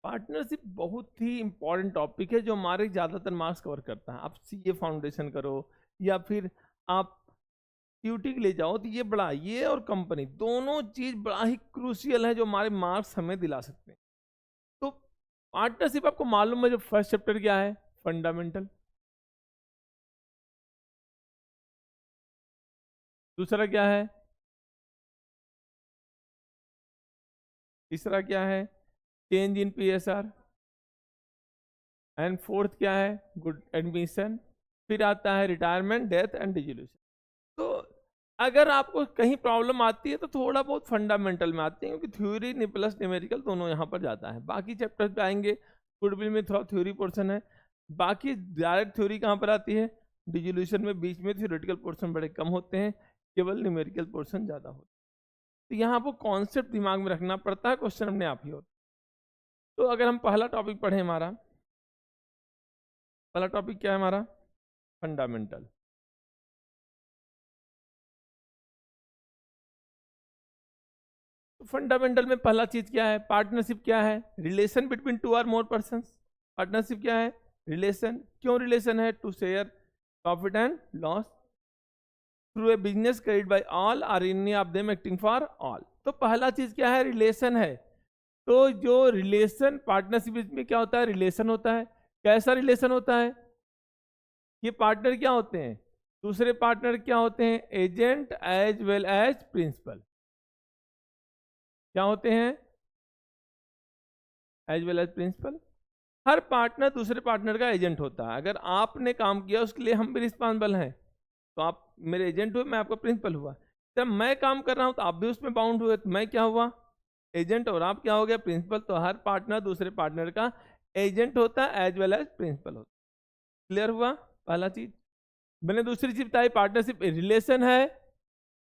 Partnership बहुत ही important topic है जो हमारे ज़्यादातर मार्क्स कवर करता है। आप सीए फाउंडेशन करो या फिर आप क्यूटी के लिए जाओ, तो ये बड़ा, ये और कंपनी दोनों चीज बड़ा ही क्रूशियल है जो हमारे मार्क्स हमें दिला सकते हैं। तो पार्टनरशिप आपको मालूम है, जो फर्स्ट चैप्टर क्या है, फंडामेंटल। दूसरा क्या है, तीसरा क्या है, change in PSR. And fourth क्या है, गुड एडमिशन। फिर आता है रिटायरमेंट, डेथ एंड डिसोल्यूशन। तो अगर आपको कहीं प्रॉब्लम आती है तो थोड़ा बहुत फंडामेंटल में आती है, क्योंकि थ्योरी प्लस न्यूमेरिकल दोनों यहाँ पर जाता है। बाकी चैप्टर्स पे आएंगे, गुडविल में थोड़ा थ्योरी पोर्शन है, बाकी डायरेक्ट थ्योरी कहाँ पर आती है, डिसोल्यूशन में। बीच में थ्योरेटिकल पोर्शन बड़े कम होते हैं, केवल न्यूमेरिकल पोर्शन ज़्यादा होता है। तो यहाँ पर कॉन्सेप्ट दिमाग में रखना पड़ता है, क्वेश्चन अपने आप ही होता है। तो अगर हम पहला टॉपिक पढ़ें, हमारा पहला टॉपिक क्या है, हमारा फंडामेंटल। फंडामेंटल में पहला चीज क्या है, पार्टनरशिप क्या है, रिलेशन बिटवीन टू और मोर पर्सन। पार्टनरशिप क्या है, रिलेशन। क्यों रिलेशन है, to share profit and loss through a business carried by all or any of them acting for all. तो पहला चीज क्या है, रिलेशन है। तो जो रिलेशन पार्टनरशिप में क्या होता है, रिलेशन होता है। कैसा रिलेशन होता है, ये पार्टनर क्या होते हैं, दूसरे पार्टनर क्या होते हैं, agent as well as principal. क्या होते हैं, एज वेल एज प्रिंसिपल। हर पार्टनर दूसरे पार्टनर का एजेंट होता है। अगर आपने काम किया उसके लिए हम भी रिस्पॉन्सिबल हैं, तो आप मेरे एजेंट हुए, मैं आपका प्रिंसिपल हुआ। जब मैं काम कर रहा हूं तो आप भी उसमें बाउंड हुए, तो मैं क्या हुआ, एजेंट, और आप क्या हो गया, प्रिंसिपल। तो हर पार्टनर दूसरे पार्टनर का एजेंट होता है, एज वेल एज प्रिंसिपल होता है। क्लियर हुआ पहला चीज। मैंने दूसरी चीज बताई, पार्टनरशिप रिलेशन है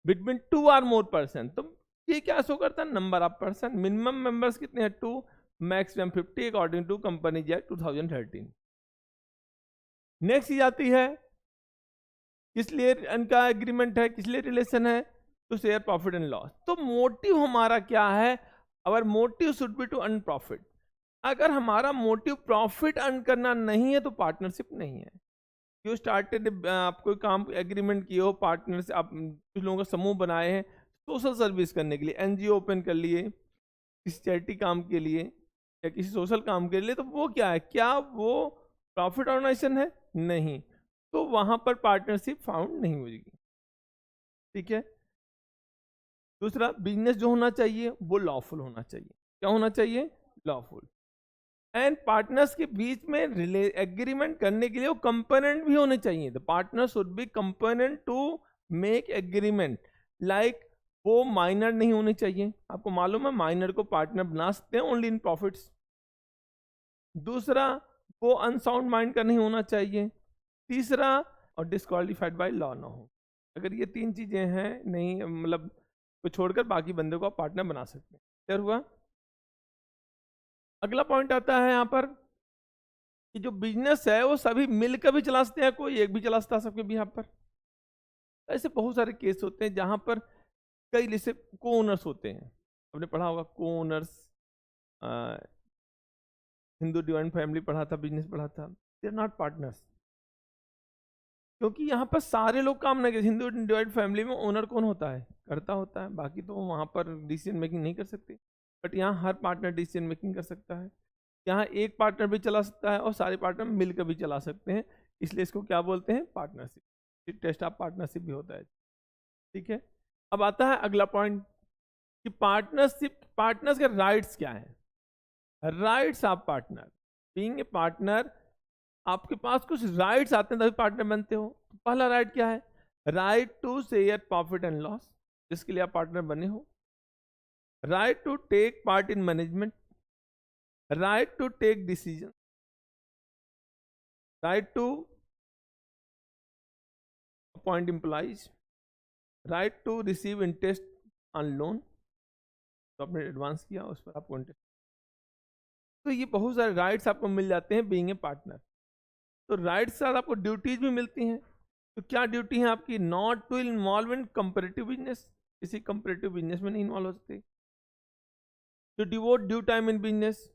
between two or more person. तो ये क्या शो करता है, number of person. Minimum members कितने हैं, 2, maximum 50 according to companies act 2013। Next चीज आती है, किस लिए इनका एग्रीमेंट है, किस लिए रिलेशन है, to share profit and loss. तो मोटिव हमारा क्या है, our motive should be to earn profit. अगर हमारा मोटिव प्रॉफिट अर्न करना नहीं है तो पार्टनरशिप नहीं है। यू स्टार्टेड, आप कोई काम एग्रीमेंट किए हो, पार्टनर से आप कुछ लोगों का समूह बनाए हैं सोशल सर्विस करने के लिए, एनजीओ ओपन कर लिए किसी चैरिटी काम के लिए या किसी सोशल काम के लिए, तो वो क्या है, क्या वो प्रॉफिट ऑर्गेनाइजेशन है, नहीं। तो वहां पर पार्टनरशिप फाउंड नहीं होगी। ठीक है। दूसरा, बिजनेस जो होना चाहिए वो लॉफुल होना चाहिए। क्या होना चाहिए, लॉफुल। एंड पार्टनर्स के बीच में एग्रीमेंट करने के लिए वो कंपोनेंट भी होने चाहिए। The partner should be component to make agreement. Like वो माइनर नहीं होने चाहिए। आपको मालूम है माइनर को पार्टनर बना सकते हैं ओनली इन प्रॉफिट्स। दूसरा, वो अनसाउंड माइंड का नहीं होना चाहिए। तीसरा, और डिस्क्वालिफाइड बाय लॉ ना हो। अगर ये 3 चीजें हैं, नहीं मतलब को छोड़कर बाकी बंदे को आप पार्टनर बना सकते हैं। क्लियर हुआ। अगला पॉइंट आता है यहाँ पर कि जो बिजनेस है वो सभी मिलकर भी चला सकते हैं, कोई एक भी चला सकता है सबके भी। यहाँ पर ऐसे बहुत सारे केस होते हैं जहां पर कई जैसे को ओनर्स होते हैं। आपने पढ़ा होगा को ओनर्स, हिंदू डिवाइन फैमिली पढ़ा था, बिजनेस पढ़ा था। दे आर नॉट पार्टनर्स, क्योंकि यहाँ पर सारे लोग काम नहीं करते। हिंदू डिवाइन फैमिली में ओनर कौन होता है, करता होता है, बाकी तो वहाँ पर डिसीजन मेकिंग नहीं कर सकते। बट यहाँ हर पार्टनर डिसीजन मेकिंग कर सकता है। यहाँ एक पार्टनर भी चला सकता है और सारे पार्टनर मिलकर भी चला सकते हैं। इसलिए इसको क्या बोलते हैं, पार्टनरशिप। टेस्ट ऑफ पार्टनरशिप भी होता है। ठीक है। अब आता है अगला पॉइंट कि पार्टनरशिप, पार्टनर्स के राइट्स क्या है। Rights of partner, being a partner आपके पास कुछ राइट्स आते हैं तभी पार्टनर बनते हो। तो पहला राइट क्या है, right to share profit and loss, जिसके लिए आप पार्टनर बने हो। Right to take part in management, right to take decision, right to appoint employees, right to receive interest on loan. तो आपने एडवांस किया उस पर आपको इंटरेस्ट। तो ये बहुत सारे राइट्स आपको मिल जाते हैं बीइंग ए पार्टनर। तो राइट्स के साथ आपको ड्यूटीज भी मिलती हैं। तो क्या ड्यूटी है आपकी, not to involve in comparative business, किसी कंपेरेटिव बिजनेस में नहीं इन्वॉल्व हो सकते। To devote due time in business,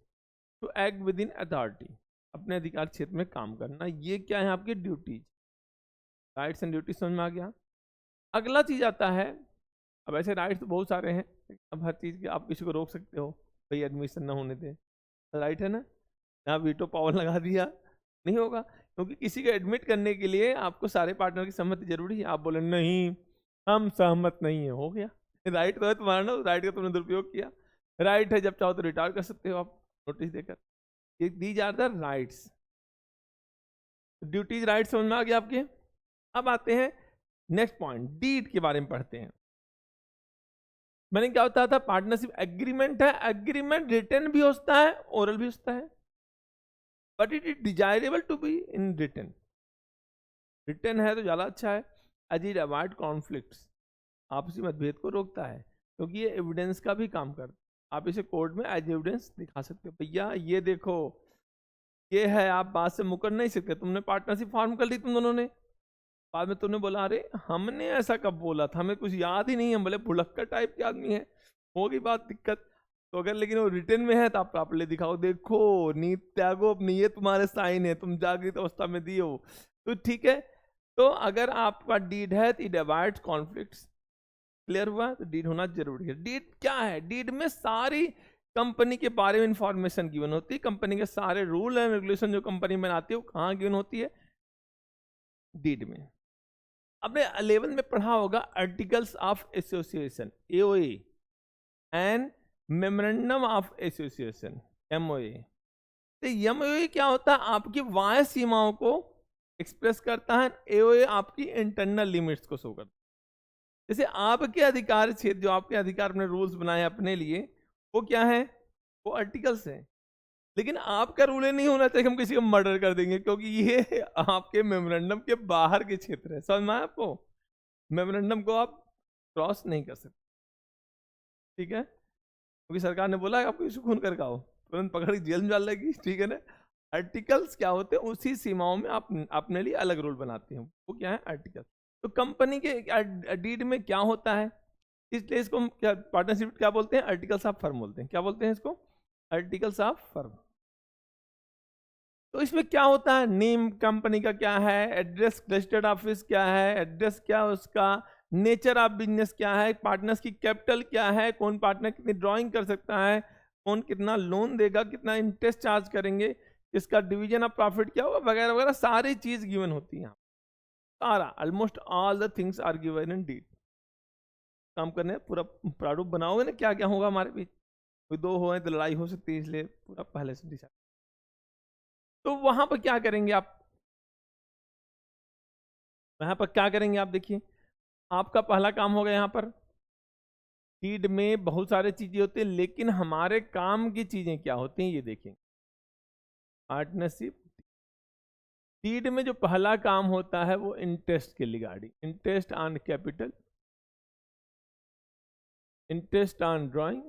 to act within authority, अपने अधिकार क्षेत्र में काम करना। ये क्या है आपकी ड्यूटीज, राइट्स एंड ड्यूटीज समझ में आ गया। अगला चीज आता है, अब ऐसे राइट्स तो बहुत सारे हैं, अब हर चीज के आप किसी को रोक सकते हो, भाई एडमिशन ना होने दे, राइट है ना, यहाँ वीटो पावर लगा दिया, नहीं होगा, क्योंकि किसी को एडमिट करने के लिए आपको सारे पार्टनर की सहमति जरूरी है। आप बोले नहीं हम सहमत नहीं है, हो गया, राइट तो है तुम्हारा ना, राइट का तुमने दुरुपयोग किया। राइट है, जब चाहो तो रिटायर कर सकते हो आप नोटिस देकर। ये these are the rights, duties rights समझ में आ गया आपके। अब आते हैं नेक्स्ट पॉइंट, डीड के बारे में पढ़ते हैं। मैंने क्या होता था, पार्टनरशिप एग्रीमेंट है, एग्रीमेंट रिटन भी होता है ओरल भी होता है, but it is desirable to be in written. Written है तो ज्यादा अच्छा है, एज इट अवॉइड कॉन्फ्लिक्ट्स, आपसी मतभेद को रोकता है, क्योंकि ये एविडेंस का भी काम करता है। आप इसे कोर्ट में एज एविडेंस दिखा सकते हो, भैया ये देखो ये है, आप बात से मुकर नहीं सकते, तुमने पार्टनरशिप फॉर्म कर ली तुम दोनों ने, बाद में तुमने बोला अरे हमने ऐसा कब बोला था, हमें कुछ याद ही नहीं है, बोले भुलक्कर टाइप के आदमी है, होगी बात दिक्कत। तो अगर लेकिन वो रिटर्न में है तो आप प्रॉपर्ली दिखाओ, देखो नीत त्यागो अपनी, ये तुम्हारे साइन है, तुम जागृत अवस्था में दिए हो, तो ठीक है। तो अगर आपका डीड है तो इट अवॉइड्स कॉन्फ्लिक्ट्स, क्लियर हुआ, तो डीड होना जरूरी है। डीड क्या है, डीड में सारी कंपनी के बारे में इंफॉर्मेशन गिवन होती है, कंपनी के सारे रूल एंड रेगुलेशन जो कंपनी बनाती है वो कहाँ गिवन होती है, डीड में। आपने 11 में पढ़ा होगा articles of association, AOA, and memorandum of association, MOA. तो एमओए क्या होता है, आपकी बाह्य सीमाओं को एक्सप्रेस करता है, एओए आपकी इंटरनल लिमिट्स को शो करता है। जैसे आपके अधिकार क्षेत्र, जो आपके अधिकार अपने रूल्स बनाए अपने लिए, वो क्या है, वो आर्टिकल्स हैं, लेकिन आपका रूल नहीं होना चाहिए हम किसी को मर्डर कर देंगे, क्योंकि ये आपके मेमोरेंडम के बाहर के क्षेत्र है, समझ में आया आपको, मेमोरेंडम को आप क्रॉस नहीं कर सकते, ठीक है, क्योंकि सरकार ने बोला आपको इसको खून कर खाओ, तुरंत पकड़ के जेल में डाल लेगी, ठीक है ना। आर्टिकल्स क्या होते हैं, उसी सीमाओं में आप अपने लिए अलग रूल बनाते हैं, वो क्या है आर्टिकल। तो कंपनी के डीड में क्या होता है, इसलिए इसको क्या पार्टनरशिप क्या बोलते हैं, आर्टिकल्स ऑफ फर्म बोलते हैं, क्या बोलते हैं इसको, आर्टिकल्स ऑफ फर्म। तो इसमें क्या होता है, नेम कंपनी का क्या है, एड्रेस रजिस्टर्ड ऑफिस क्या है, एड्रेस क्या है उसका, नेचर ऑफ बिजनेस क्या है, पार्टनर्स की कैपिटल क्या है, कौन पार्टनर कितनी ड्राइंग कर सकता है, कौन कितना लोन देगा, कितना इंटरेस्ट चार्ज करेंगे, इसका डिवीजन ऑफ प्रॉफिट क्या होगा, वगैरह वगैरह सारी चीज गिवन होती है, सारा almost all the things are given in deed. काम करने पूरा प्रारूप बनाओगे ना, क्या क्या होगा हमारे बीच, कोई दो हो तो लड़ाई हो सकती है, इसलिए पूरा पहले से डिसाइड। तो वहां पर क्या करेंगे आप, वहां पर क्या करेंगे आप, देखिए आपका पहला काम होगा यहाँ पर, डीड में बहुत सारी चीजें होती है, लेकिन हमारे काम की चीजें क्या होती हैं ये देखें। पार्टनरशिप डीड में जो पहला काम होता है वो इंटरेस्ट के regarding, interest on capital, interest on drawing,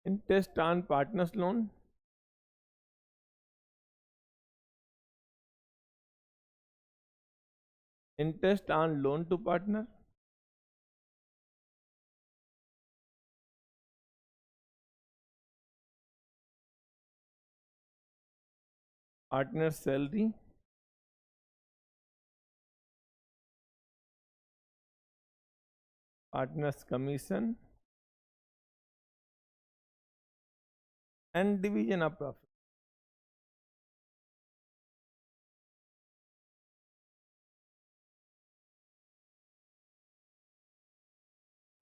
interest on partners loan, interest on loan to partner, partner salary, partners commission, and division of profit.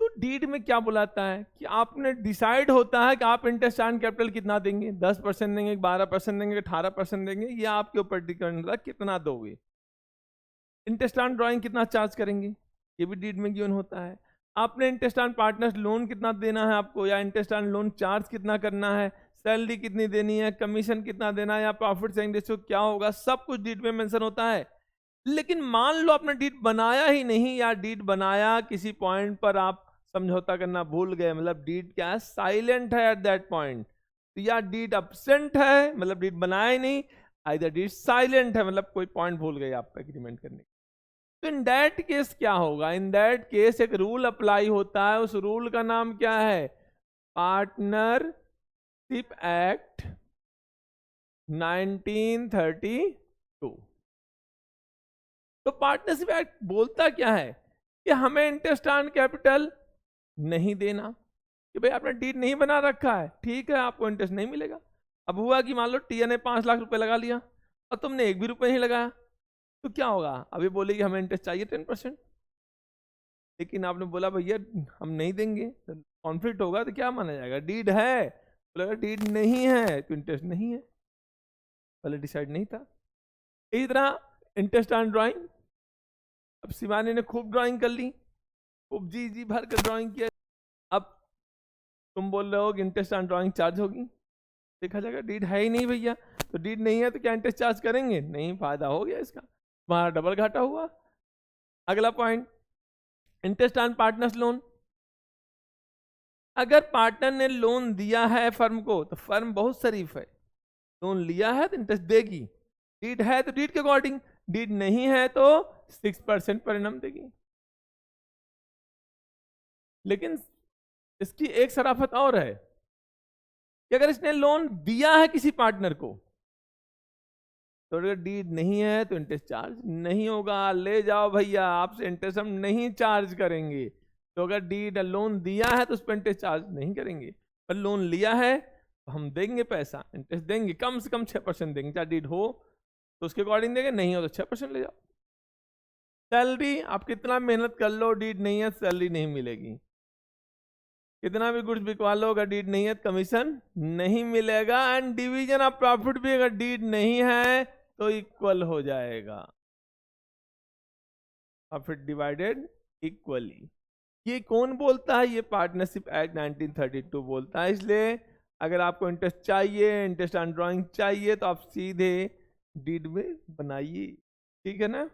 तो डीड में क्या बुलाता है कि आपने डिसाइड होता है कि आप इंटरेस्ट ऑन कैपिटल कितना देंगे, 10% देंगे, 12% देंगे, 18% देंगे, ये आपके ऊपर डिपेंड होता है कितना दोगे। इंटरेस्ट ऑन ड्राइंग कितना चार्ज करेंगे, ये भी डीड में गिवन होता है। आपने इंटरेस्ट ऑन पार्टनर्स लोन कितना देना है आपको, या इंटरेस्ट ऑन लोन चार्ज कितना करना है, सैलरी कितनी देनी है, कमीशन कितना देना है, या प्रॉफिट शेयरिंग रेशियो क्या होगा, सब कुछ डीड में मेंशन होता है। लेकिन मान लो आपने डीड बनाया ही नहीं, या डीड बनाया किसी पॉइंट पर आप समझौता करना भूल गए, मतलब डीड क्या है, साइलेंट है एट दैट पॉइंट, तो या डीड एब्सेंट है मतलब डीड बनाया ही नहीं, आइदर डीड साइलेंट है मतलब कोई पॉइंट भूल गए आप एग्रीमेंट करने। तो इन दैट केस क्या होगा? इन दैट केस एक रूल अप्लाई होता है, उस रूल का नाम क्या है? Partnership act 1932। तो पार्टनरशिप एक्ट बोलता क्या है कि हमें इंटरेस्ट ऑन कैपिटल नहीं देना, कि भाई आपने डीड नहीं बना रखा है, ठीक है, आपको इंटरेस्ट नहीं मिलेगा। अब हुआ कि मान लो टीए ने 5 लाख रुपए लगा लिया और तुमने एक भी रुपए नहीं लगाया, तो क्या होगा? अभी बोलेगी हमें इंटरेस्ट चाहिए 10%, लेकिन आपने बोला भैया हम नहीं देंगे, तो कॉन्फ्लिक्ट होगा। तो क्या माना जाएगा? डीड है, बोलेगा डीड नहीं है तो इंटरेस्ट नहीं है, पहले डिसाइड नहीं था। इसी तरह इंटरेस्ट ऑन ड्राइंग, अब शिवानी ने खूब ड्राइंग कर ली, खूब जी जी भर कर ड्राइंग किया, अब तुम बोल रहे हो कि इंटरेस्ट ऑन ड्राइंग चार्ज होगी, देखा जाएगा डीड है ही नहीं भैया, तो डीड नहीं है तो क्या इंटरेस्ट चार्ज करेंगे? नहीं, फायदा हो गया इसका, वहां डबल घाटा हुआ। अगला point, interest on partners loan. अगर पार्टनर ने लोन दिया है फर्म को तो फर्म बहुत शरीफ है, लोन लिया है तो इंटरेस्ट देगी, डीड है तो डीड के अकॉर्डिंग, डीड नहीं है तो 6% पर एनम देगी। लेकिन इसकी एक शराफत और है कि अगर इसने लोन दिया है किसी पार्टनर को तो अगर डीड नहीं है तो इंटरेस्ट चार्ज नहीं होगा, ले जाओ भैया आपसे इंटरेस्ट हम नहीं चार्ज करेंगे। तो अगर डीड लोन दिया है तो उस पर इंटरेस्ट चार्ज नहीं करेंगे, पर लोन लिया है तो हम देंगे पैसा, इंटरेस्ट देंगे, कम से कम 6% देंगे, चाहे डीड हो तो उसके अकॉर्डिंग देंगे, नहीं हो तो 6% ले जाओ। सैलरी, आप कितना मेहनत कर लो, डीड नहीं है सैलरी नहीं मिलेगी, कितना भी गुड्स बिकवा लो, अगर डीड नहीं है कमीशन नहीं मिलेगा। एंड डिवीजन ऑफ प्रॉफिट भी अगर डीड नहीं है तो इक्वल हो जाएगा, प्रॉफिट डिवाइडेड इक्वली। ये कौन बोलता है? ये पार्टनरशिप एक्ट 1932 बोलता है। इसलिए अगर आपको इंटरेस्ट चाहिए, इंटरेस्ट ऑन ड्राइंग चाहिए, तो आप सीधे डीड में बनाइए, ठीक है ना।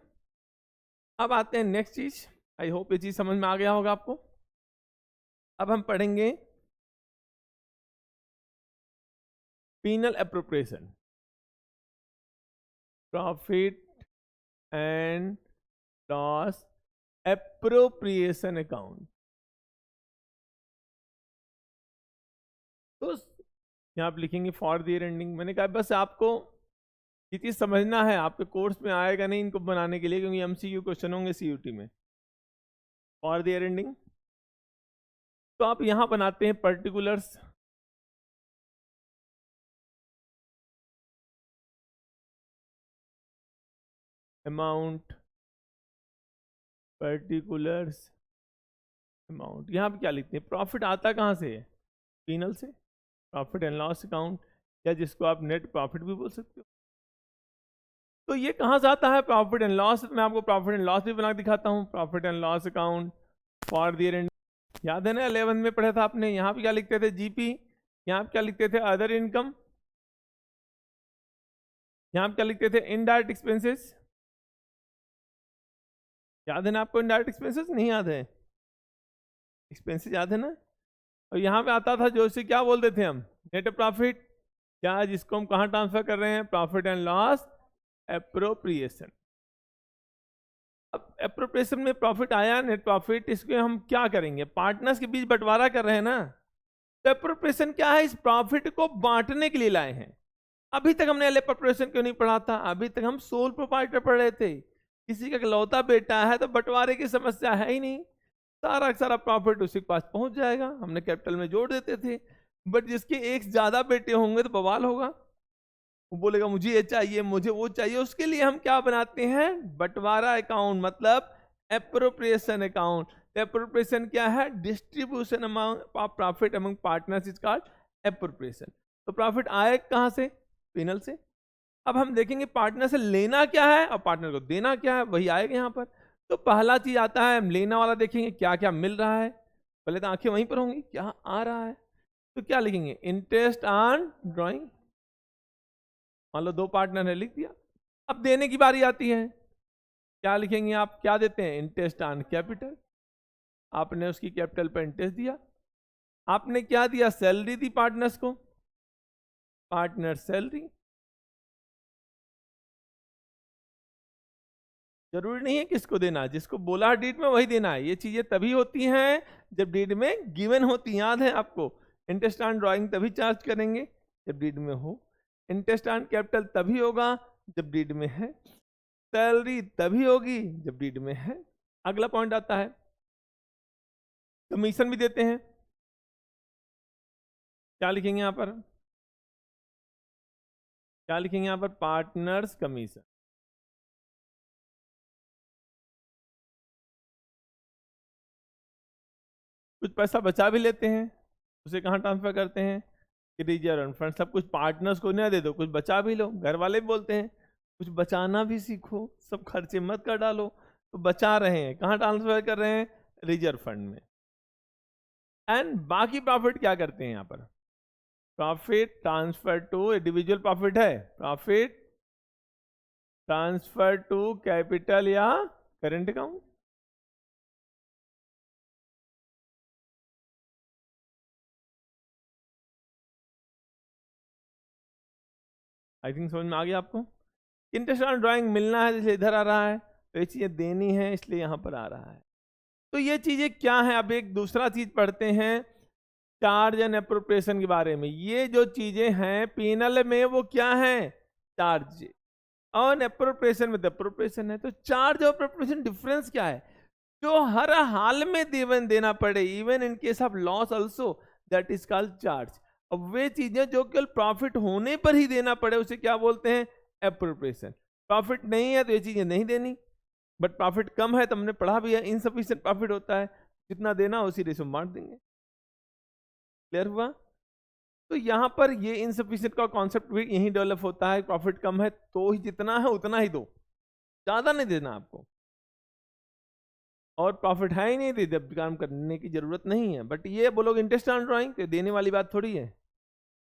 अब आते हैं नेक्स्ट चीज, आई होप ये चीज समझ में आ गया होगा आपको। अब हम पढ़ेंगे PNL appropriation, profit and loss appropriation account. तो यहाँ आप लिखेंगे फॉर द ईयर एंडिंग। मैंने कहा बस आपको ये चीज समझना है, आपके कोर्स में आएगा नहीं इनको बनाने के लिए, क्योंकि एमसीक्यू क्वेश्चन होंगे सीयूटी में। फॉर द ईयर एंडिंग तो आप यहां बनाते हैं पर्टिकुलर्स, अमाउंट, पर्टिकुलर्स, अमाउंट। यहां पे क्या लिखते हैं? प्रॉफिट आता कहां से है? पीनल से, प्रॉफिट एंड लॉस अकाउंट, या जिसको आप नेट प्रॉफिट भी बोल सकते हो। तो ये कहां से आता है प्रॉफिट एंड लॉस? मैं आपको प्रॉफिट एंड लॉस भी बना दिखाता हूं। Profit and loss account for the year and, याद है ना 11 में पढ़ा था आपने। यहाँ पे क्या लिखते थे? जीपी। यहाँ पे क्या लिखते थे? Other income. यहाँ पे क्या लिखते थे? Indirect expenses. याद है ना आपको इनडायरेक्ट एक्सपेंसेस? नहीं याद है? एक्सपेंसेस याद है ना। और यहाँ पे आता था जो इसे क्या बोलते थे हम? नेट प्रॉफिट, क्या जिसको हम कहाँ ट्रांसफर कर रहे हैं? Profit and loss appropriation. अब एप्रोप्रिएशन में प्रॉफिट आया, नेट प्रॉफिट, इसको हम क्या करेंगे? पार्टनर्स के बीच बंटवारा कर रहे हैं ना। तो एप्रोप्रिएशन क्या है? इस प्रॉफिट को बांटने के लिए लाए हैं। अभी तक हमने एप्रोप्रिएशन क्यों नहीं पढ़ा था? अभी तक हम सोल प्रोप्राइटर पढ़ रहे थे। किसी का इकलौता बेटा है तो बंटवारे की समस्या है ही नहीं, सारा सारा प्रॉफिट उसी के पास पहुंच जाएगा, हमने कैपिटल में जोड़ देते थे। बट जिसके एक ज्यादा बेटे होंगे तो बवाल होगा, वो बोलेगा मुझे ये चाहिए, मुझे वो चाहिए। उसके लिए हम क्या बनाते हैं? बंटवारा अकाउंट, मतलब एप्रोप्रिएशन अकाउंट। एप्रोप्रिएशन क्या है? Distribution amount of profit among partners is called appropriation. तो प्रॉफिट आए कहां से? पीनल से। अब हम देखेंगे पार्टनर से लेना क्या है और पार्टनर को देना क्या है, वही आएगा यहाँ पर। तो पहला चीज आता है, हम लेना वाला देखेंगे क्या क्या मिल रहा है। पहले तो आंखें वहीं पर होंगी, क्या आ रहा है। तो क्या लिखेंगे? Interest on drawing. मान लो 2 पार्टनर है, लिख दिया। अब देने की बारी आती है, क्या लिखेंगे आप? क्या देते हैं? Interest on capital. आपने उसकी कैपिटल पर इंटरेस्ट दिया। आपने क्या दिया? सैलरी दी पार्टनर्स को, पार्टनर सैलरी। जरूरी नहीं है किसको देना, जिसको बोला है डीड में वही देना है। ये चीजें तभी होती हैं जब डीड में गिवन होती, याद है आपको। इंटरेस्ट ऑन ड्राइंग तभी चार्ज करेंगे जब डीड में हो, इंटरेस्ट ऑन कैपिटल तभी होगा जब डीड में है, सैलरी तभी होगी जब डीड में है। अगला पॉइंट आता है, कमीशन भी देते हैं। क्या लिखेंगे यहां पर, क्या लिखेंगे यहां पर, पार्टनर्स कमीशन। कुछ पैसा बचा भी लेते हैं, उसे कहाँ ट्रांसफर करते हैं कि रिजर्व फंड। सब कुछ पार्टनर्स को ना दे दो, कुछ बचा भी लो। घर वाले भी बोलते हैं कुछ बचाना भी सीखो, सब खर्चे मत कर डालो। तो बचा रहे हैं, कहाँ ट्रांसफर कर रहे हैं, रिजर्व फंड में। एंड बाकी प्रॉफिट क्या करते हैं यहाँ पर, profit transfer to, individual profit है, प्रॉफिट ट्रांसफर टू कैपिटल या करेंट अकाउंट। आई थिंक समझ में आ गया आपको। इंटरेस्ट ऑन ड्राइंग मिलना है इसलिए इधर आ रहा है, तो ये चीजें देनी है इसलिए यहां पर आ रहा है। तो ये चीजें क्या है, अब एक दूसरा चीज पढ़ते हैं चार्ज एंड अप्रोप्रिएशन के बारे में। ये जो चीजें हैं पीनल में वो क्या है, चार्ज, और अप्रोप्रिएशन में अप्रोप्रिएशन है। तो चार्ज और अप्रोप्रिएशन डिफरेंस क्या है, जो हर हाल में देना पड़े, even in case of loss also, that is called charge. अब वे चीजें जो केवल प्रॉफिट होने पर ही देना पड़े उसे क्या बोलते हैं, अप्रोप्रिएशन। प्रॉफिट नहीं है तो ये चीजें नहीं देनी, बट प्रॉफिट कम है तो हमने पढ़ा भी है इनसफिशिएंट प्रॉफिट होता है, जितना देना उसी रेशो में बांट देंगे। क्लियर हुआ। तो यहां पर ये इनसफिशिएंट का कॉन्सेप्ट भी यही डेवलप होता है, प्रॉफिट कम है तो ही जितना है उतना ही दो, ज्यादा नहीं देना आपको। और प्रॉफिट है ही नहीं तो जब काम करने की जरूरत नहीं है। बट ये बोलोगे इंटरेस्ट ऑन ड्राइंग तो देने वाली बात थोड़ी है,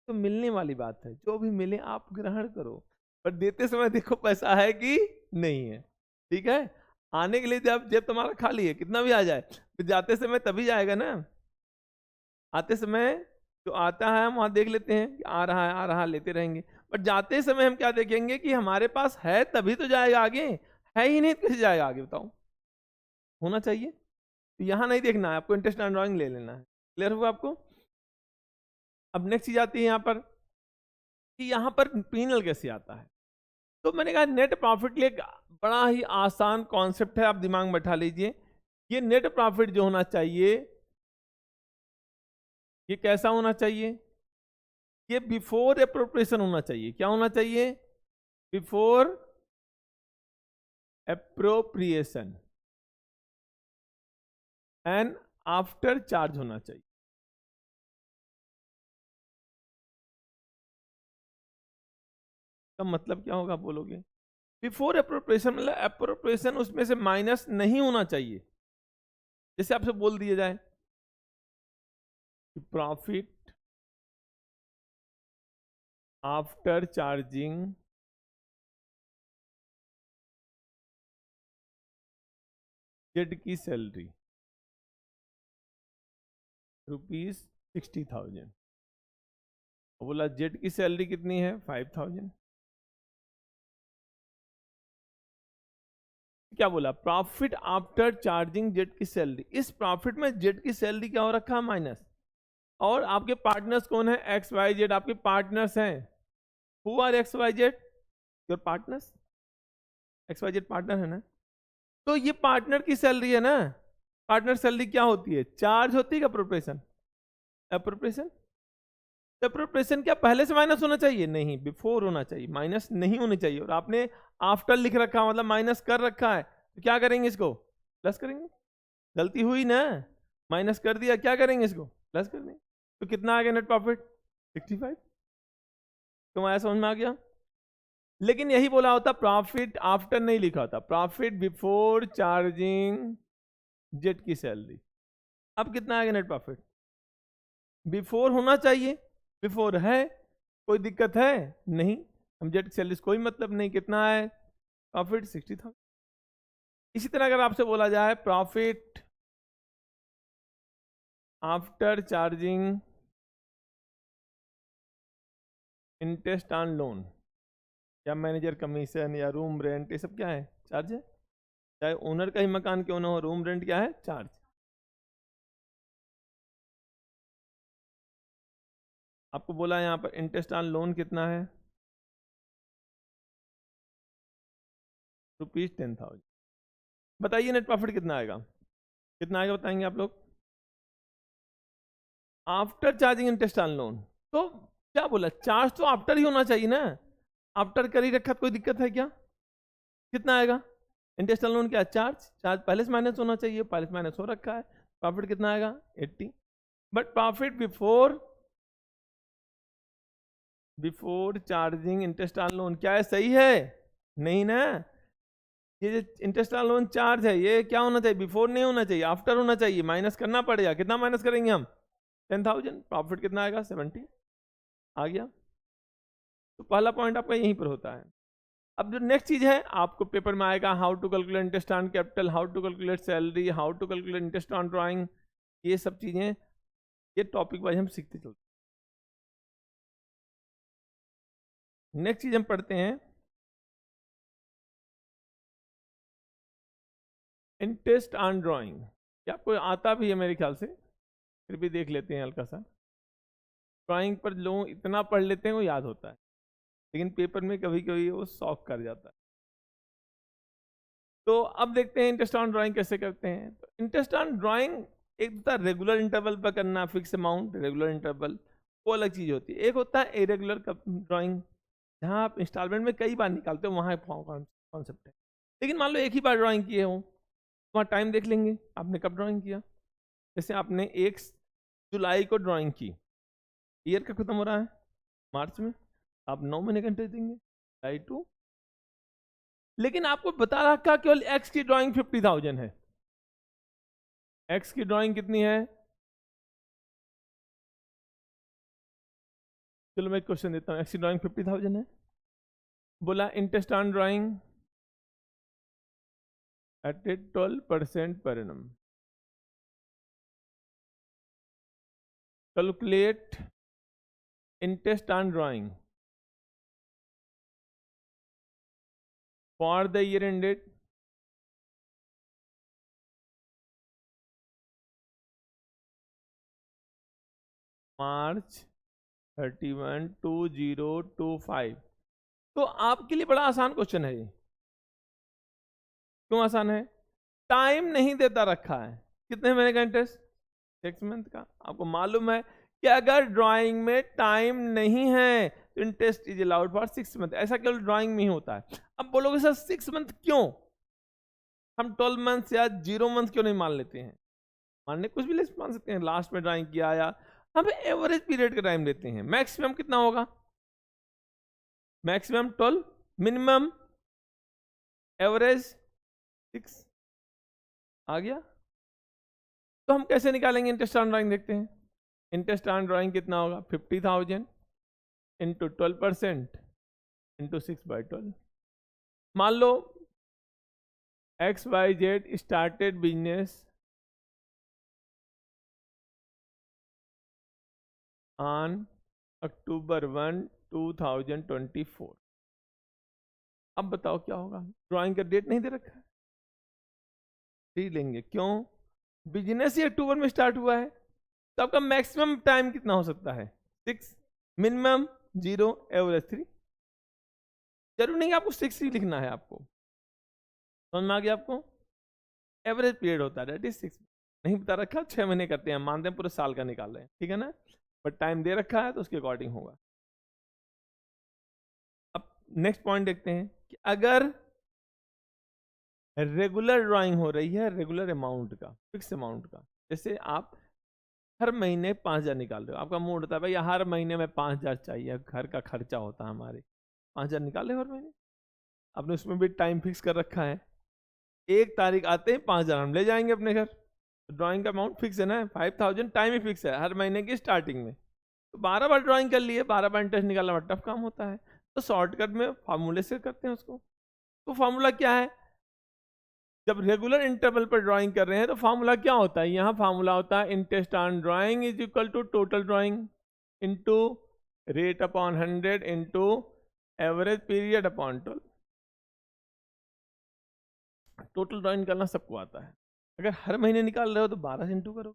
तो मिलने वाली बात है, जो भी मिले आप ग्रहण करो। पर देते समय देखो पैसा है कि नहीं है, ठीक है। आने के लिए जब जेब तुम्हारा खाली है, कितना भी आ जाए, तो जाते समय तभी जाएगा ना। आते समय जो आता है हम वहां देख लेते हैं कि आ रहा है, आ रहा है, लेते रहेंगे। बट जाते समय हम क्या देखेंगे कि हमारे पास है तभी तो जाएगा आगे, है ही नहीं तो कैसे जाएगा आगे, बताओ। होना चाहिए। तो यहां नहीं देखना है आपको, इंटरेस्ट ऑन ड्राइंग ले लेना है। क्लियर हुआ आपको। अब नेक्स्ट चीज आती है यहां पर कि यहां पर पीनल कैसे आता है। तो मैंने कहा नेट प्रॉफिट लिए बड़ा ही आसान कॉन्सेप्ट है, आप दिमाग में बैठा लीजिए। ये नेट प्रॉफिट जो होना चाहिए ये कैसा होना चाहिए, ये बिफोर एप्रोप्रिएशन होना चाहिए। क्या होना चाहिए, before appropriation and after charge होना चाहिए। का मतलब क्या होगा बोलोगे, बिफोर एप्रोप्रिएशन मतलब एप्रोप्रिएशन उसमें से माइनस नहीं होना चाहिए। जैसे आपसे बोल दिया जाए प्रॉफिट आफ्टर चार्जिंग जेड की सैलरी ₹60,000, बोला जेड की सैलरी कितनी है 5,000। क्या बोला, प्रॉफिट आफ्टर चार्जिंग जेड की सैलरी। इस प्रॉफिट में जेड की सैलरी क्या हो रखा है, माइनस। और आपके पार्टनर्स कौन है, एक्स वाई जेड आपके पार्टनर्स हैं। Who are X Y Z, your partners. X Y Z partner है ना, तो ये पार्टनर की सैलरी है ना। पार्टनर सैलरी क्या होती है, चार्ज होती है अप्रोप्रिएशन, अप्रोप्रिएशन। अप्रोप्रिएशन क्या पहले से माइनस होना चाहिए, नहीं, बिफोर होना चाहिए, माइनस नहीं होनी चाहिए। और आपने आफ्टर लिख रखा मतलब माइनस कर रखा है, तो क्या करेंगे, इसको प्लस करेंगे। गलती हुई ना, माइनस कर दिया, क्या करेंगे, इसको प्लस कर देंगे। तो कितना आ गया नेट प्रॉफिट 65। तुम्हारा समझ में आ गया। लेकिन यही बोला होता, प्रॉफिट आफ्टर नहीं लिखा होता, प्रॉफिट बिफोर चार्जिंग जेट की सैलरी। अब कितना आएगा नेट प्रॉफिट, बिफोर होना चाहिए, बिफोर है, कोई दिक्कत है नहीं, हम जेट की सैलरी कोई मतलब नहीं। कितना है प्रॉफिट 60,000। इसी तरह अगर आपसे बोला जाए profit after charging interest on loan या मैनेजर कमीशन या रूम रेंट, ये सब क्या है, चार्ज है। चाहे ओनर का ही मकान क्यों ना हो, रूम रेंट क्या है, चार्ज। आपको बोला यहाँ पर इंटरेस्ट ऑन लोन कितना है, ₹10,000। बताइए नेट प्रॉफिट कितना आएगा, कितना आएगा बताएंगे आप लोग, after charging interest on loan. तो क्या बोला, चार्ज तो आफ्टर ही होना चाहिए ना, आफ्टर कर ही रखा, कोई दिक्कत है क्या, कितना आएगा, इंटरेस्ट ऑन लोन क्या, चार्ज, चार्ज पहले से माइनस होना चाहिए, पहले से माइनस हो रखा है, प्रॉफिट कितना आएगा 80। But profit before charging interest on loan क्या है, सही है, नहीं ना, ये जो इंटरेस्ट ऑन लोन चार्ज है ये क्या होना चाहिए, बिफोर नहीं होना चाहिए, आफ्टर होना चाहिए, माइनस करना पड़ेगा, कितना माइनस करेंगे हम 10,000, प्रॉफिट कितना आएगा 70 आ गया। तो पहला पॉइंट आपका यहीं पर होता है। अब जो नेक्स्ट चीज है आपको पेपर में आएगा, how to calculate interest on capital, how to calculate salary, how to calculate interest on drawing, ये सब चीजें ये टॉपिक वाइज हम सीखते चलते। नेक्स्ट चीज हम पढ़ते हैं इंटरेस्ट ऑन ड्राइंग, क्या आपको आता भी है मेरे ख्याल से, फिर भी देख लेते हैं हल्का सा। ड्राइंग पर लोग इतना पढ़ लेते हैं वो याद होता है, लेकिन पेपर में कभी कभी वो सॉल्व कर जाता है। तो अब देखते हैं इंटरेस्ट ऑन ड्राइंग कैसे करते हैं। तो इंटरेस्ट ऑन ड्राइंग एक होता है रेगुलर इंटरवल पर करना, फिक्स अमाउंट रेगुलर इंटरवल, वो अलग चीज होती है। एक होता है इरेगुलर ड्राइंग, जहाँ आप इंस्टॉलमेंट में कई बार निकालते हो, वहाँ कॉन्सेप्ट है। लेकिन मान लो एक ही बार ड्राइंग किए हो, वहाँ टाइम देख लेंगे आपने कब ड्राइंग किया। जैसे आपने 1 जुलाई को ड्राइंग की, ईयर का खत्म हो रहा है मार्च में, आप 9 महीने का इंटरेस्ट देंगे, जुलाई टू। लेकिन आपको बता रखा केवल एक्स की ड्राइंग 50,000 है, एक्स की ड्राइंग कितनी है, चलो मैं एक क्वेश्चन देता हूँ, एक्स की ड्राइंग 50,000 है, बोला interest on drawing at 12% per annum, calculate interest on drawing for the year ended March 31, 2025। तो आपके लिए बड़ा आसान क्वेश्चन है ये। क्यों आसान है, टाइम नहीं देता रखा है, कितने महीने का इंटरेस्ट 6 मंथ का। आपको मालूम है कि अगर ड्राइंग में टाइम नहीं है तो interest is allowed for 6 month, ऐसा केवल ड्राइंग में ही होता है। अब बोलोगे सर 6 मंथ क्यों, हम 12 मंथ या 0 मंथ क्यों नहीं मान लेते हैं, मानने कुछ भी मान सकते हैं, लास्ट में ड्राइंग किया या हम एवरेज पीरियड का टाइम लेते हैं। मैक्सिमम कितना होगा, मैक्सिमम 12, मिनिमम एवरेज 6 आ गया। तो हम कैसे निकालेंगे इंटरेस्ट ऑन ड्राइंग, देखते हैं। इंटरेस्ट ऑन ड्राइंग कितना होगा 50,000 इंटू 12% इंटू 6/12। मान लो XYZ started business on October 1, 2024। अब बताओ क्या होगा, ड्राइंग का डेट नहीं दे रखा है, डी लेंगे, क्यों, बिजनेस ही अक्टूबर में स्टार्ट हुआ है, तो आपका मैक्सिमम टाइम कितना हो सकता है 6, मिनिमम 0, एवरेज 3। जरूर नहीं आपको 6 ही लिखना है, आपको समझ में आ गया आपको, एवरेज पीरियड होता है दैट इज 6, नहीं बता रखा 6 महीने करते हैं, मानते हैं पूरे साल का निकाल रहे हैं, ठीक है ना, बट टाइम दे रखा है तो उसके अकॉर्डिंग होगा। अब नेक्स्ट पॉइंट देखते हैं कि अगर रेगुलर ड्राइंग हो रही है, रेगुलर अमाउंट का, फिक्स अमाउंट का, जैसे आप हर महीने 5,000 निकाल रहे हो, आपका मूड होता है भाई हर महीने में 5,000 चाहिए, घर का खर्चा होता है हमारे, 5,000 निकाल रहे हो हर महीने, आपने उसमें भी टाइम फिक्स कर रखा है, 1 तारीख आते ही 5,000 हम ले जाएंगे अपने घर, तो ड्राइंग का अमाउंट फिक्स है ना, 5,000 टाइम ही फिक्स है हर महीने की स्टार्टिंग में, तो 12 बार ड्राइंग कर लिए, 12 बार इंटरेस्ट निकालना टफ काम होता है, तो शॉर्टकट में फार्मूले से करते हैं उसको। तो फार्मूला क्या है, जब रेगुलर इंटरवल पर ड्राइंग कर रहे हैं तो फार्मूला क्या होता है, यहाँ फार्मूला होता है interest on drawing is equal to total drawing into rate upon 100 into average period upon 12। Total drawing निकालना सबको आता है। अगर हर महीने निकाल रहे हो तो 12 से इंटू करो,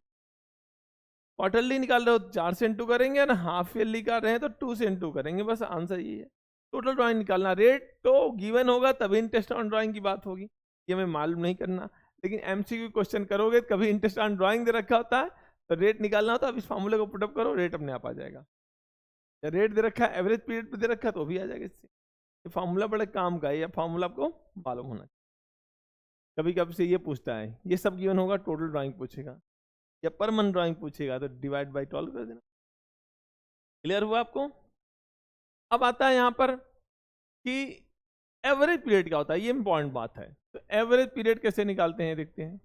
क्वार्टरली निकाल रहे हो तो 4 से इंटू करेंगे, ना हाफ ईयरली कर रहे हैं तो 2 से इंटू करेंगे, बस आंसर ये है। टोटल ड्राइंग निकालना, रेट तो गिवन होगा तभी इंटरेस्ट ऑन ड्राइंग की बात होगी, ये हमें मालूम नहीं करना। लेकिन एमसीक्यू क्वेश्चन करोगे कभी इंटरेस्ट ऑन ड्राइंग दे रखा होता है तो रेट निकालना होता है, अब इस फॉर्मूले को पुटअप करो, रेट अपने आप आ जाएगा। रेट दे रखा है, एवरेज पीरियड पे दे रखा है तो भी आ जाएगा इससे। ये फार्मूला बड़े काम का है, ये फार्मूला आपको मालूम होना चाहिए। कभी कभी से ये पूछता है, ये सब गिवन होगा, टोटल ड्राइंग पूछेगा या पर मंथ ड्राइंग पूछेगा तो डिवाइड बाई 12 कर देना। क्लियर हुआ आपको? अब आता है यहां पर कि एवरेज पीरियड क्या होता है, ये इंपॉर्टेंट बात है। तो एवरेज पीरियड कैसे निकालते हैं देखते हैं,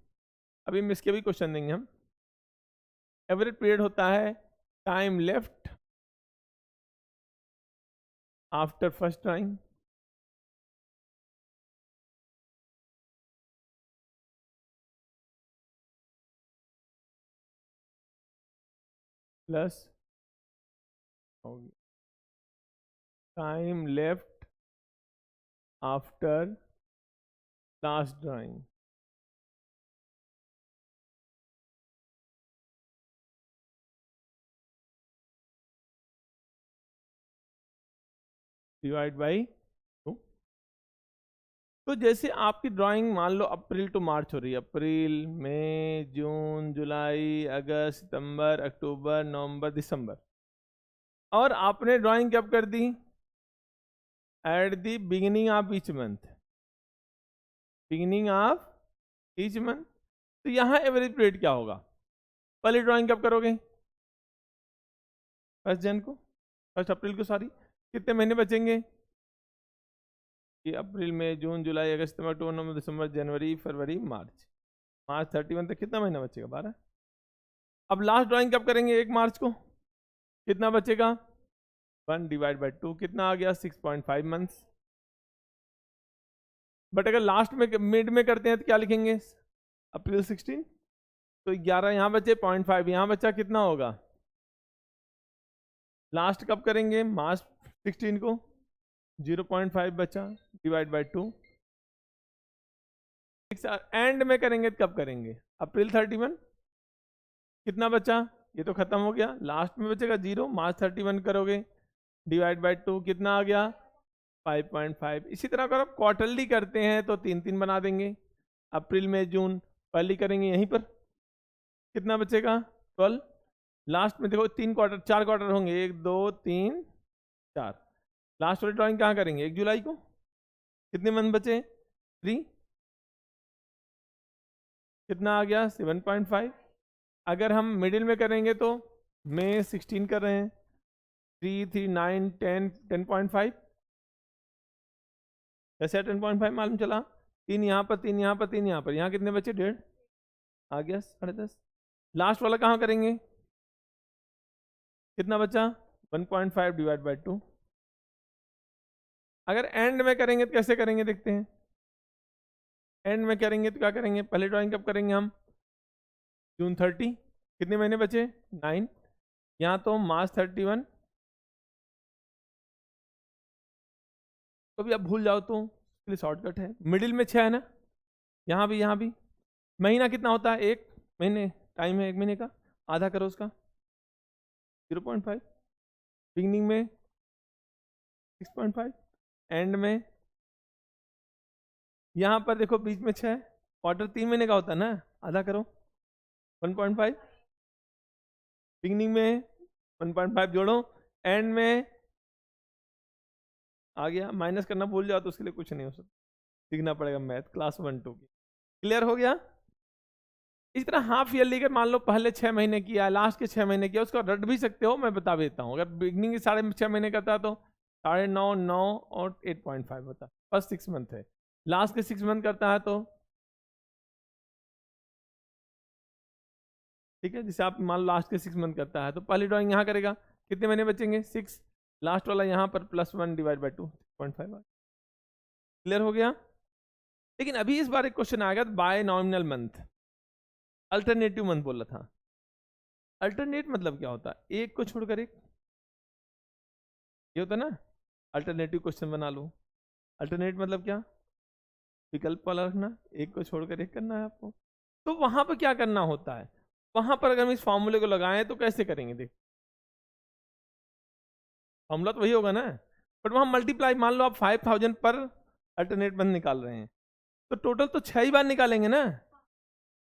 अभी हम इसके भी क्वेश्चन देंगे हम। एवरेज पीरियड होता है time left after first drawing plus time left after last drawing divide by 2। तो जैसे आपकी ड्राइंग मान लो अप्रैल टू मार्च हो रही है, अप्रैल मई जून जुलाई अगस्त सितंबर अक्टूबर नवंबर दिसंबर, और आपने ड्राइंग कब कर दी, at the beginning of each month, beginning of each month. तो यहाँ एवरेज पीरियड क्या होगा, पहले ड्राइंग कब करोगे, फर्स्ट अप्रैल को, सॉरी, कितने महीने बचेंगे, ये अप्रैल मई जून जुलाई अगस्त सितंबर अक्टूबर नवंबर दिसंबर जनवरी फरवरी मार्च, मार्च 31 तक कितना महीना बचेगा, 12। अब लास्ट ड्राइंग कब करेंगे, 1 मार्च को, कितना बचेगा, 1 डिवाइड बाई 2, कितना आ गया, 6.5 मंथ्स। बट अगर लास्ट में मिड में करते हैं तो क्या लिखेंगे, अप्रैल 16, तो 11 यहाँ बचे, 0.5 यहाँ बचा, कितना होगा, लास्ट कब करेंगे, मार्च 16 को, 0.5 बचा, डिवाइड बाई 2। एंड में करेंगे तो कब करेंगे, अप्रैल 31, कितना बचा, ये तो खत्म हो गया, लास्ट में बचेगा 0, मार्च 31 करोगे, डिवाइड बाई 2, कितना आ गया, 5.5। इसी तरह अगर आप क्वार्टरली करते हैं तो 3 बना देंगे, अप्रैल मई जून पहली करेंगे यहीं पर, कितना बचेगा, 12। लास्ट में देखो 4 क्वार्टर होंगे, 1 2 3 4, लास्ट वाली ड्राइंग कहाँ करेंगे, 1 जुलाई को, कितने मंथ बचे, 3, कितना आ गया, 7.5। अगर हम मिडिल में करेंगे तो मई 16 कर रहे हैं, 3 3 9 10 10.5, ऐसे 10.5 मालूम चला, 3 यहाँ पर 3 यहाँ पर 3 यहाँ पर, यहाँ कितने बचे, 1.5 आ गया, 10.5। लास्ट वाला कहाँ करेंगे, कितना बचा, 1.5 डिवाइड बाई 2। अगर एंड में करेंगे तो कैसे करेंगे देखते हैं, एंड में करेंगे तो क्या करेंगे, पहले ड्राइंग कब करेंगे हम, जून 30, कितने महीने बचे, 9, यहाँ तो मार्च 31, कभी आप भूल जाओ तो इसके लिए शॉर्टकट है, मिडिल में 6 है ना, यहाँ भी महीना कितना होता है, 1 महीने, टाइम है 1 महीने का, आधा करो उसका, 0.5, बिगिनिंग में 6.5, एंड में, यहाँ पर देखो बीच में 6, क्वार्टर 3 महीने का होता है ना, आधा करो, 1.5, बिगिनिंग में 1.5 जोड़ो, एंड में आ गया, माइनस करना भूल जाओ तो उसके लिए कुछ नहीं हो सकता, सीखना पड़ेगा मैथ क्लास 1 2 की। क्लियर हो गया? इस तरह हाफ ईयरली का मान लो पहले 6 महीने किया, लास्ट के 6 महीने किया, उसको रट भी सकते हो, मैं बता देता हूँ। अगर बिगनिंग के 6.5 महीने करता तो 9.5 9 और 8.5 होता, फर्स्ट 6 मंथ है। लास्ट के 6 मंथ करता है तो ठीक है, जैसे आप मान लो लास्ट के 6 मंथ करता है तो पहली ड्राइंग यहाँ करेगा, कितने महीने बचेंगे, 6, लास्ट वाला यहाँ पर +1 डिवाइड बाई 2, 6.5। क्लियर हो गया? लेकिन अभी इस बार एक क्वेश्चन आएगा bye nominal month, alternative month बोला था। अल्टरनेट मतलब क्या होता है, एक को छोड़कर एक, ये होता ना, अल्टरनेटिव क्वेश्चन बना लो। अल्टरनेट मतलब क्या, विकल्प वाला रखना, एक को छोड़कर एक करना है आपको। तो वहां पर क्या करना होता है, वहां पर अगर हम इस फॉर्मूले को लगाएं तो कैसे करेंगे, देख फॉर्मूला तो वही होगा ना, बट वहां मल्टीप्लाई, मान लो आप 5000 पर अल्टरनेट बंद निकाल रहे हैं, तो टोटल तो 6 ही बार निकालेंगे ना,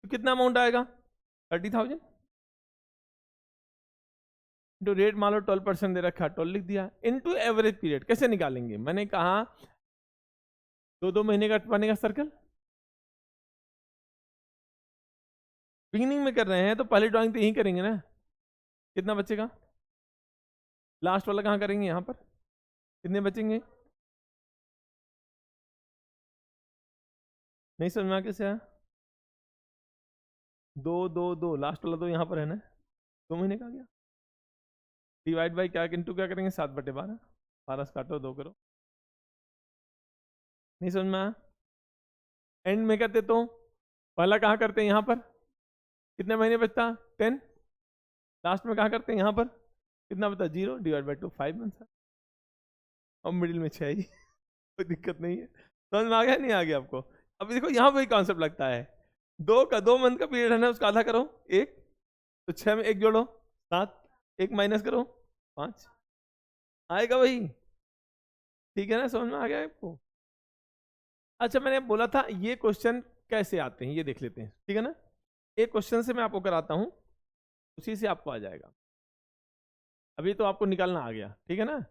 तो कितना अमाउंट आएगा 30,000 इंटू रेट, मान लो 12% दे रखा, 12 लिख दिया, इनटू एवरेज पीरियड। कैसे निकालेंगे, मैंने कहा 2-2 महीने का बनेगा सर्कल। बिगिनिंग में कर रहे हैं तो पहली ड्राइंग तो यही करेंगे ना, कितना बचेगा, लास्ट वाला कहाँ करेंगे, यहाँ पर कितने बचेंगे, नहीं समझ में आ कैसे आया, 2 लास्ट वाला तो यहाँ पर है ना, 2 महीने का आ गया, डिवाइड बाई क्या, इंटू क्या करेंगे, 7/12, 12 से काटो 2 करो, नहीं समझ में आया। एंड में करते तो पहला कहाँ करते हैं, यहाँ पर कितने महीने बचता 10, लास्ट में कहाँ करते हैं, यहाँ पर कितना बचता 0, डिवाइड बाई 2, 5 मंथ, और मिडिल में 6 ही कोई दिक्कत नहीं है, समझ में आ गया नहीं आ गया आपको। अभी देखो यहाँ पे कॉन्सेप्ट लगता है, 2 मंथ का पीरियड है ना, उसका आधा करो 1, तो 6 में 1 जोड़ो 7, 1 माइनस करो 5, आएगा वही, ठीक है ना, समझ में आ गया आपको। अच्छा मैंने बोला था ये क्वेश्चन कैसे आते हैं, ये देख लेते हैं, ठीक है ना। एक क्वेश्चन से मैं आपको कराता हूं, उसी से आपको आ जाएगा, अभी तो आपको निकालना आ गया, ठीक है ना।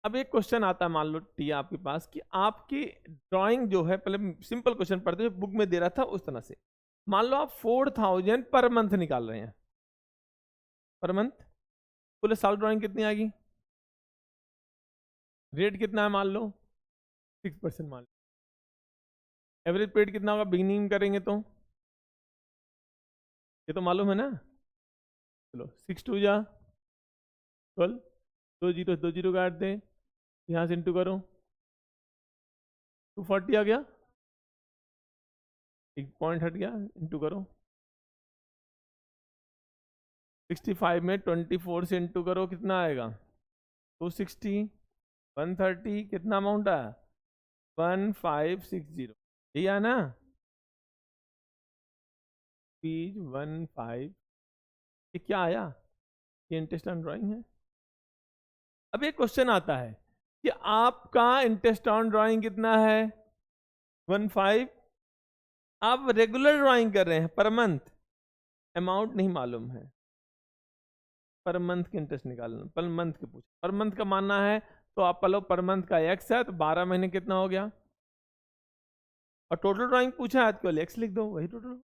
अब एक क्वेश्चन आता है, मान लो टी आपके पास, कि आपकी ड्राइंग जो है, पहले सिंपल क्वेश्चन पढ़ते जो बुक में दे रहा था उस तरह से, मान लो आप 4000 पर मंथ निकाल रहे हैं, पर मंथ, बोले साल ड्राइंग कितनी आएगी, रेट कितना है, मान लो 6%, मान लो एवरेज पीरियड कितना होगा, बिगिनिंग करेंगे तो ये तो मालूम है ना, चलो 6 2 12, 2 जीरो काट दे, यहाँ से इंटू करो, 240 आ गया, एक पॉइंट हट गया, इंटू करो, 65 में 24 से इंटू करो, कितना आएगा 260, 130, कितना अमाउंट आया 1560, यही है ना, पीज 15, ये क्या आया, ये इंटरेस्ट ऑन ड्राइंग है। अब एक क्वेश्चन आता है कि आपका इंटरेस्ट ऑन ड्राइंग कितना है 15, आप रेगुलर ड्राइंग कर रहे हैं पर मंथ, अमाउंट नहीं मालूम है, पर मंथ के इंटरेस्ट निकालना, पर मंथ के पूछ, पर मंथ का मानना है तो आप पलो पर मंथ का एक्स है, तो 12 महीने कितना हो गया, और टोटल ड्राइंग पूछा है तो केवल एक्स लिख दो, वही टोटल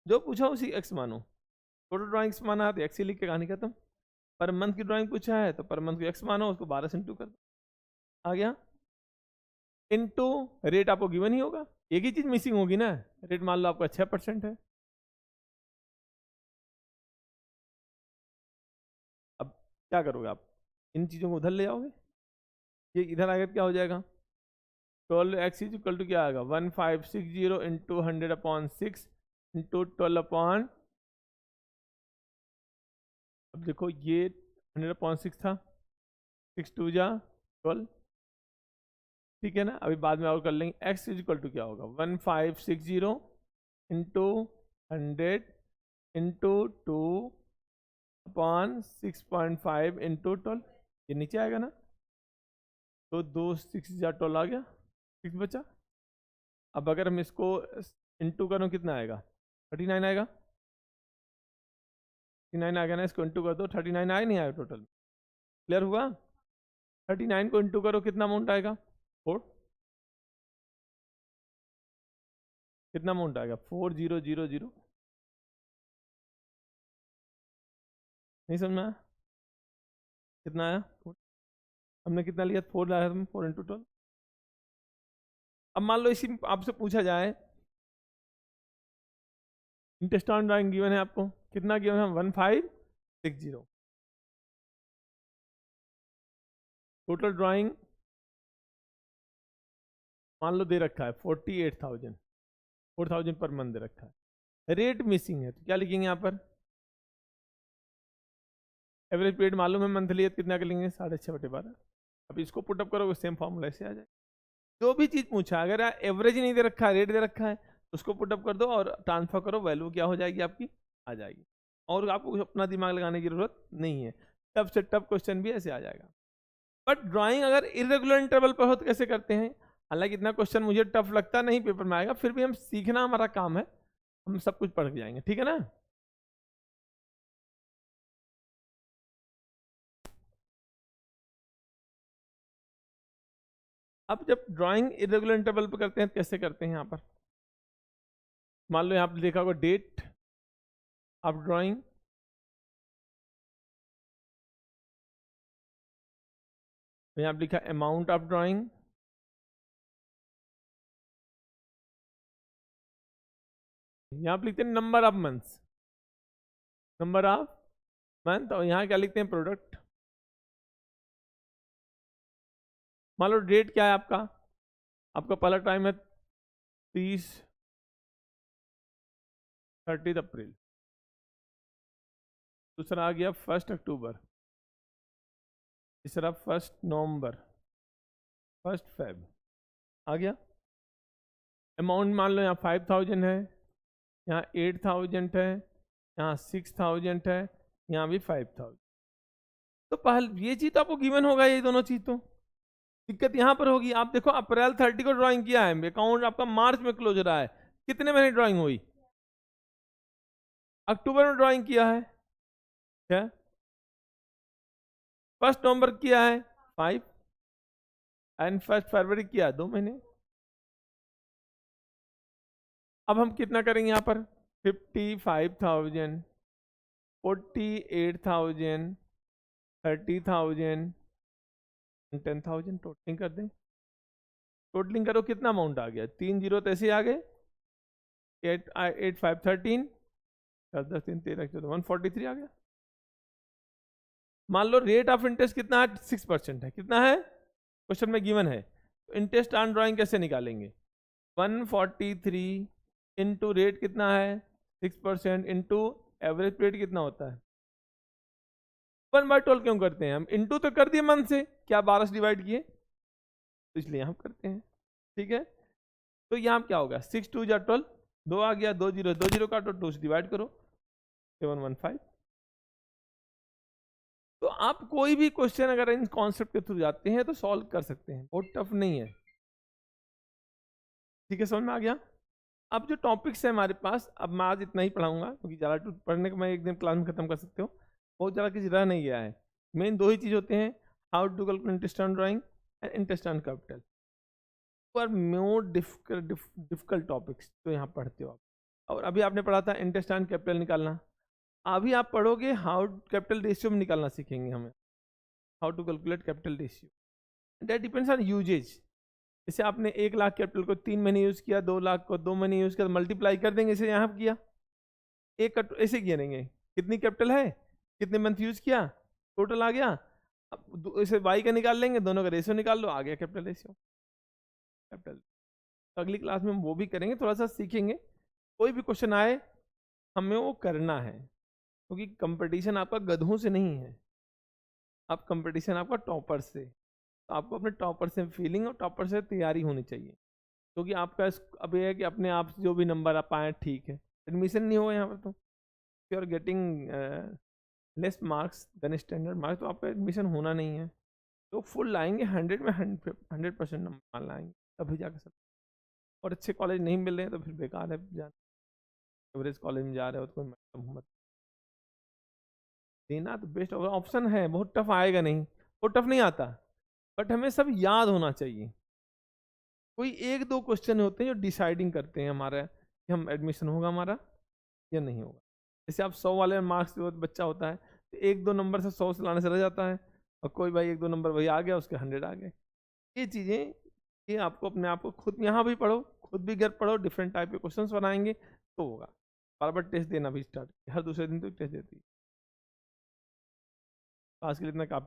जो पूछा उसी एक्स मानो, टोटल ड्राइंग्स माना है तो एक्स ही लिख के कहानी खत्म। पर मंथ की ड्राइंग पूछा है तो पर मंथ को एक्स मानो, उसको 12 से इंटू कर दो, आ गया, इनटू रेट आपको गिवन ही होगा, एक ही चीज मिसिंग होगी ना, रेट मान लो आपका 6% है। अब क्या करोगे आप, इन चीजों को उधर ले आओगे, ये इधर आगे क्या हो जाएगा, 12x इज इक्वल टू क्या आएगा 1560 इंटू 100/6 इंटू 12 अब देखो ये 100/6 था, 6 2 जा 12, ठीक है ना। अभी बाद में और कर लेंगे, x इज इक्वल टू क्या होगा 1560 इंटू 100 इंटू 2/6.5 इंटू 12, ये नीचे आएगा ना, तो 2 6 12 आ गया, 6 बचा। अब अगर हम इसको इंटू करो कितना आएगा 39 आएगा, 39 आ गया ना, इसको इंटू कर दो 39 आया नहीं आया टोटल, क्लियर हुआ। 39 को इंटू करो कितना अमाउंट आएगा 4, कितना अमाउंट आएगा 4000, नहीं समझ में आया, कितना आया, हमने कितना लिया 4 लाया था, 4 इंटू 12। अब मान लो इसी आपसे पूछा जाए इंटरेस्ट ऑन ड्राइंग गिवन है आपको, कितना गिवन है 1560, टोटल ड्राइंग मान लो दे रखा है 48,000, 4000 पर मंथ दे रखा है, रेट मिसिंग है, तो क्या लिखेंगे यहाँ पर, एवरेज पीरियड मालूम है मंथली है, कितना कर लेंगे 6.5/12। अब इसको पुटअप करोगे सेम फॉर्मूला ऐसे आ जाए, जो भी चीज पूछा, अगर एवरेज नहीं दे रखा है, रेट दे रखा है, उसको पुटअप कर दो और ट्रांसफर करो, वैल्यू क्या हो जाएगी आपकी, आ जाएगी। और आपको अपना दिमाग लगाने की जरूरत नहीं है। टफ से टफ क्वेश्चन भी ऐसे आ जाएगा। बट ड्राइंग अगर इरेगुलर इंटरवल पर हो तो कैसे करते हैं? हालांकि इतना क्वेश्चन मुझे टफ लगता नहीं पेपर में आएगा, फिर भी हम सीखना हमारा काम है, हम सब कुछ पढ़ के जाएंगे, ठीक है ना। अब जब ड्राइंग इरेगुलर इंटरवल पर करते हैं तो कैसे करते हैं? यहाँ पर मान लो यहाँ पर देखा होगा डेट ऑफ ड्राइंग, यहाँ पर लिखा अमाउंट ऑफ ड्राइंग, यहाँ पर लिखते हैं number of months, number of month, और यहाँ क्या लिखते हैं? प्रोडक्ट। मान लो डेट क्या है आपका? आपका पहला टाइम है 30 अप्रैल, दूसरा आ गया 1 अक्टूबर, तीसरा 1 नवंबर, 1 फेब, आ गया। अमाउंट मान लो यहाँ 5000 है, यहाँ 8000 है, यहाँ 6000 है, यहाँ भी 5000। तो पहले ये चीज तो आपको गिवन होगा, ये दोनों चीज तो। दिक्कत यहाँ पर होगी, आप देखो अप्रैल 30 को ड्राइंग किया है, अकाउंट आपका मार्च में क्लोज रहा है, कितने महीने ड्राइंग हुई? अक्टूबर में ड्राइंग किया है, क्या 1 नवंबर किया है 5, एंड 1 फरवरी किया 2 महीने। अब हम कितना करेंगे यहाँ पर? 55,000, 48,000, 30,000, 10,000 टोटलिंग कर दें। टोटलिंग करो, कितना अमाउंट आ गया? 3 जीरो तो ऐसे आ गए, 8 5 13, 10 3 13 14, 143 आ गया। मान लो रेट ऑफ इंटरेस्ट कितना है? 6% है। कितना है क्वेश्चन में गिवन है, तो इंटरेस्ट ऑन ड्राइंग कैसे निकालेंगे? 143 इंटू रेट कितना है? 6% इंटू एवरेज पीरियड कितना होता है? 1/12 क्यों करते हैं हम? इंटू तो कर दिए मंथ से, क्या 12 से डिवाइड किए, तो इसलिए हम करते हैं, ठीक है। तो यहाँ क्या होगा? 6 2 जा 12, 2 आ गया, 2 जीरो, 2 जीरो काटो, 2 से डिवाइड करो, 715। तो आप कोई भी क्वेश्चन अगर इन कॉन्सेप्ट के थ्रू जाते हैं तो सॉल्व कर सकते हैं, बहुत टफ नहीं है, ठीक है, समझ में आ गया। अब जो टॉपिक्स है हमारे पास, अब मैं आज इतना ही पढ़ाऊंगा, क्योंकि ज़्यादा पढ़ने को मैं एक दिन क्लास में खत्म कर सकते हो, बहुत ज़्यादा किसी रह नहीं गया है। मेन 2 ही चीज़ होते हैं, how to calculate interest on drawing and interest on capital. Are more difficult topics जो यहाँ पढ़ते हो आप। और अभी आपने पढ़ा था इंटरेस्ट ऑन कैपिटल निकालना, अभी आप पढ़ोगे हाउ कैपिटल रेशियो में निकालना सीखेंगे हमें, how to calculate capital ratio. That depends on usage. जैसे आपने 1 लाख कैपिटल को 3 महीने यूज किया, 2 लाख को 2 महीने यूज किया, तो मल्टीप्लाई कर देंगे, इसे यहाँ किया एक ऐसे गिनेंगे कितनी कैपिटल है, कितने मंथ यूज किया, टोटल आ गया। अब इसे वाई का निकाल लेंगे, दोनों का रेशियो निकाल लो, आ गया कैपिटल रेशियो, कैपिटल। तो अगली क्लास में हम वो भी करेंगे, थोड़ा सा सीखेंगे। कोई भी क्वेश्चन आए हमें वो करना है, क्योंकि कंपटीशन आपका गधों से नहीं है, अब कंपटीशन आपका टॉपर से। तो आपको अपने टॉपर से फीलिंग और टॉपर से तैयारी होनी चाहिए, क्योंकि आपका अब यह है कि अपने आप से जो भी नंबर आप पाए ठीक है, एडमिशन नहीं होगा यहाँ पर, तो you are getting less marks than standard marks, तो आपका एडमिशन होना नहीं है। तो फुल लाएंगे, 100 में 100% नंबर लाएंगे, तभी जाकर सब। और अच्छे कॉलेज नहीं मिल रहे हैं तो फिर बेकार है जाना, एवरेज कॉलेज में जा रहे हो तो कोई मतलब मत देना, तो बेस्ट ऑप्शन है। बहुत टफ आएगा नहीं, बहुत टफ नहीं आता, बट हमें सब याद होना चाहिए। कोई 1-2 क्वेश्चन होते हैं जो डिसाइडिंग करते हैं हमारा कि हम एडमिशन होगा हमारा या नहीं होगा। जैसे आप 100 वाले मार्क्स जो बच्चा होता है, तो 1-2 नंबर से 100 से लाने से रह जाता है, और कोई भाई 1-2 नंबर वही आ गया, उसके 100 आ गए। ये चीज़ें, ये आपको अपने आप को खुद यहाँ भी पढ़ो, खुद भी घर पढ़ो, डिफरेंट टाइप के क्वेश्चन बनाएंगे तो होगा। बार बार टेस्ट देना भी स्टार्ट, हर दूसरे दिन तो टेस्ट देती है। आज के लिए इतना काफी।